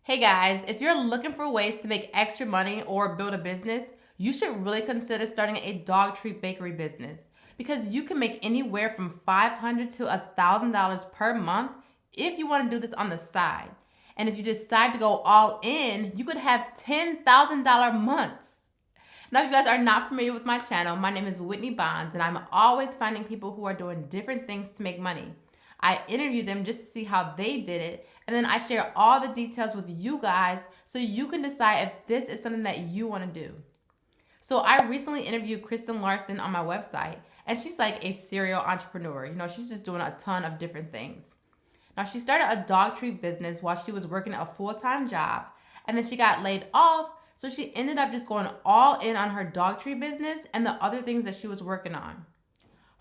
Hey guys, if you're looking for ways to make extra money or build a business, you should really consider starting a dog treat bakery business because you can make anywhere from $500 to $1,000 per month if you want to do this on the side. And if you decide to go all in, you could have $10,000 months. Now, if you guys are not familiar with my channel, my name is Whitney Bonds, and I'm always finding people who are doing different things to make money. I interview them just to see how they did it, and then I share all the details with you guys so you can decide if this is something that you want to do. So I recently interviewed Kristen Larson on my website, and she's like a serial entrepreneur. She's just doing a ton of different things. Now, she started a dog treat business while she was working a full-time job, and then she got laid off, so she ended up just going all in on her dog treat business and the other things that she was working on.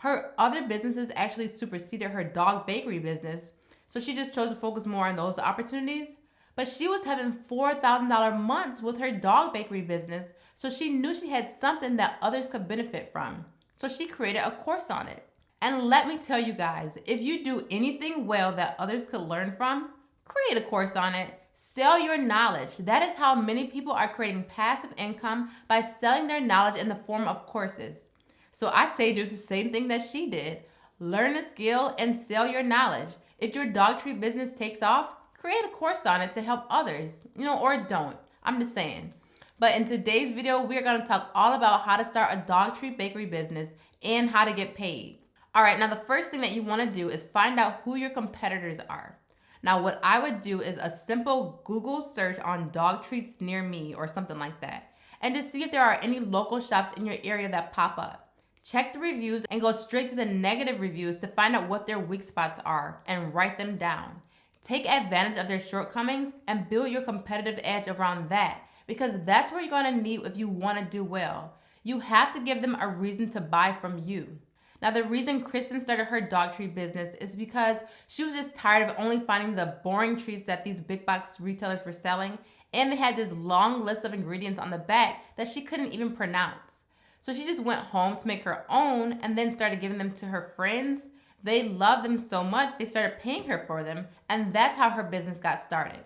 Her other businesses actually superseded her dog bakery business, so she just chose to focus more on those opportunities. But she was having $4,000 months with her dog bakery business, so she knew she had something that others could benefit from. So she created a course on it. And let me tell you guys, if you do anything well that others could learn from, create a course on it. Sell your knowledge. That is how many people are creating passive income, by selling their knowledge in the form of courses. So I say do the same thing that she did. Learn a skill and sell your knowledge. If your dog treat business takes off, create a course on it to help others, or don't. I'm just saying. But in today's video, we're going to talk all about how to start a dog treat bakery business and how to get paid. All right, now the first thing that you want to do is find out who your competitors are. Now, what I would do is a simple Google search on dog treats near me or something like that, and just see if there are any local shops in your area that pop up. Check the reviews and go straight to the negative reviews to find out what their weak spots are and write them down. Take advantage of their shortcomings and build your competitive edge around that, because that's where you're going to need if you want to do well. You have to give them a reason to buy from you. Now, the reason Kristen started her dog treat business is because she was just tired of only finding the boring treats that these big box retailers were selling, and they had this long list of ingredients on the back that she couldn't even pronounce. So she just went home to make her own and then started giving them to her friends. They loved them so much, they started paying her for them, and that's how her business got started.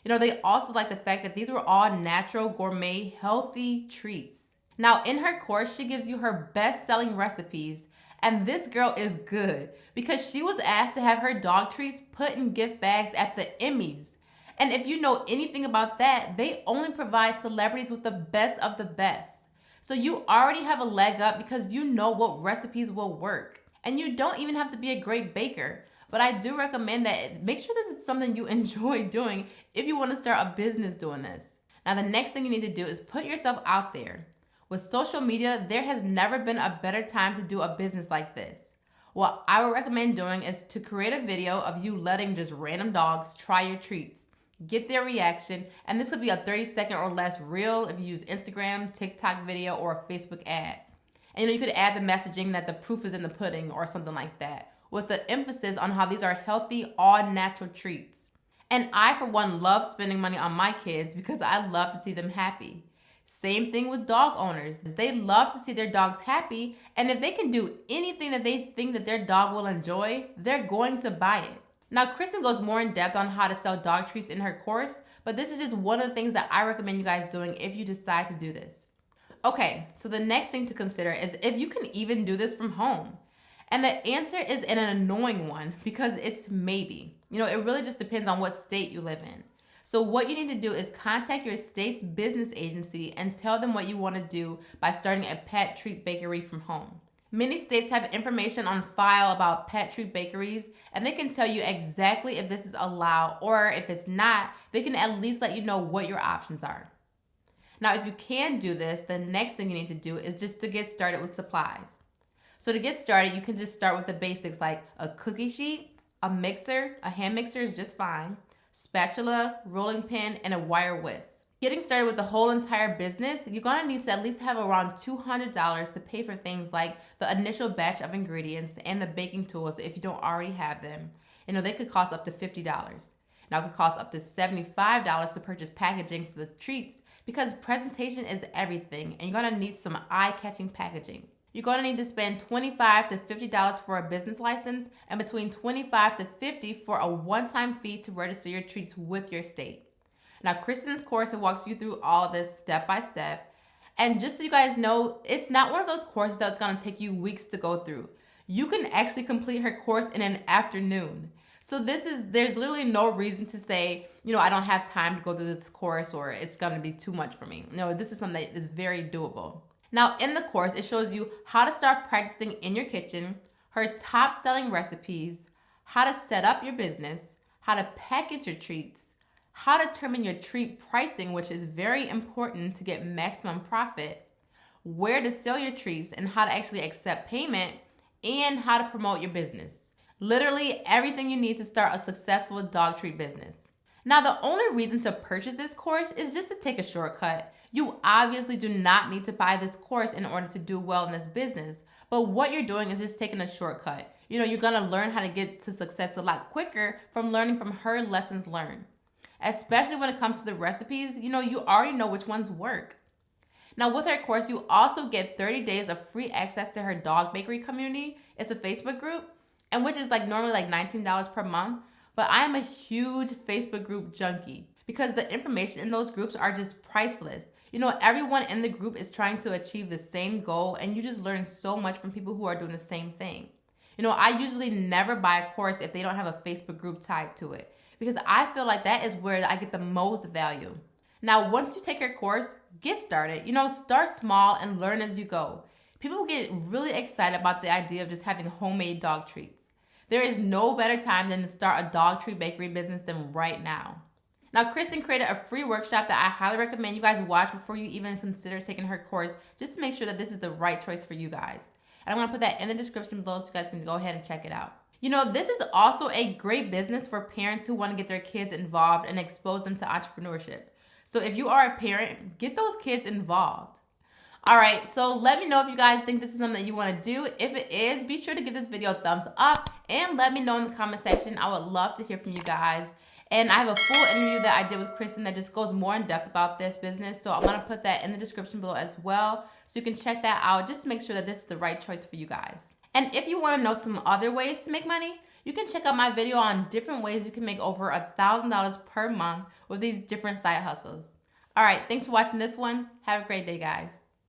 They also like the fact that these were all natural, gourmet, healthy treats. Now, in her course, she gives you her best-selling recipes. And this girl is good because she was asked to have her dog treats put in gift bags at the Emmys. And if you know anything about that, they only provide celebrities with the best of the best. So you already have a leg up because you know what recipes will work. And you don't even have to be a great baker. But I do recommend that make sure that it's something you enjoy doing if you want to start a business doing this. Now, the next thing you need to do is put yourself out there. With social media, there has never been a better time to do a business like this. What I would recommend doing is to create a video of you letting just random dogs try your treats. Get their reaction, and this could be a 30-second or less reel if you use Instagram, TikTok video, or a Facebook ad. And you could add the messaging that the proof is in the pudding or something like that, with the emphasis on how these are healthy, all-natural treats. And I, for one, love spending money on my kids because I love to see them happy. Same thing with dog owners. They love to see their dogs happy, and if they can do anything that they think that their dog will enjoy, they're going to buy it. Now, Kristen goes more in depth on how to sell dog treats in her course, but this is just one of the things that I recommend you guys doing if you decide to do this. Okay, so the next thing to consider is if you can even do this from home. And the answer is an annoying one because it's maybe. It really just depends on what state you live in. So what you need to do is contact your state's business agency and tell them what you want to do by starting a pet treat bakery from home. Many states have information on file about pet treat bakeries, and they can tell you exactly if this is allowed, or if it's not, they can at least let you know what your options are. Now, if you can do this, the next thing you need to do is just to get started with supplies. So to get started, you can just start with the basics like a cookie sheet, a mixer, a hand mixer is just fine, spatula, rolling pin, and a wire whisk. Getting started with the whole entire business, you're going to need to at least have around $200 to pay for things like the initial batch of ingredients and the baking tools if you don't already have them. They could cost up to $50. Now, it could cost up to $75 to purchase packaging for the treats because presentation is everything, and you're going to need some eye-catching packaging. You're going to need to spend $25 to $50 for a business license and between $25 to $50 for a one-time fee to register your treats with your state. Now, Kristen's course, it walks you through all of this step by step. And just so you guys know, it's not one of those courses that's gonna take you weeks to go through. You can actually complete her course in an afternoon. So there's literally no reason to say, I don't have time to go through this course or it's gonna be too much for me. No, this is something that is very doable. Now, in the course, it shows you how to start practicing in your kitchen, her top selling recipes, how to set up your business, how to package your treats, how to determine your treat pricing, which is very important to get maximum profit, where to sell your treats and how to actually accept payment, and how to promote your business. Literally everything you need to start a successful dog treat business. Now, the only reason to purchase this course is just to take a shortcut. You obviously do not need to buy this course in order to do well in this business, but what you're doing is just taking a shortcut. You're gonna learn how to get to success a lot quicker from learning from her lessons learned. Especially when it comes to the recipes, you already know which ones work. Now, with her course, you also get 30 days of free access to her dog bakery community. It's a Facebook group, and which is normally $19 per month. But I am a huge Facebook group junkie because the information in those groups are just priceless. Everyone in the group is trying to achieve the same goal, and you just learn so much from people who are doing the same thing. I usually never buy a course if they don't have a Facebook group tied to it, because I feel like that is where I get the most value. Now, once you take your course, get started. Start small and learn as you go. People get really excited about the idea of just having homemade dog treats. There is no better time than to start a dog treat bakery business than right now. Now, Kristen created a free workshop that I highly recommend you guys watch before you even consider taking her course, just to make sure that this is the right choice for you guys. And I'm going to put that in the description below so you guys can go ahead and check it out. This is also a great business for parents who want to get their kids involved and expose them to entrepreneurship. So if you are a parent, get those kids involved. All right, so let me know if you guys think this is something that you want to do. If it is, be sure to give this video a thumbs up and let me know in the comment section. I would love to hear from you guys. And I have a full interview that I did with Kristen that just goes more in depth about this business. So I'm going to put that in the description below as well. So you can check that out just to make sure that this is the right choice for you guys. And if you want to know some other ways to make money, you can check out my video on different ways you can make over $1,000 per month with these different side hustles. All right, thanks for watching this one. Have a great day, guys.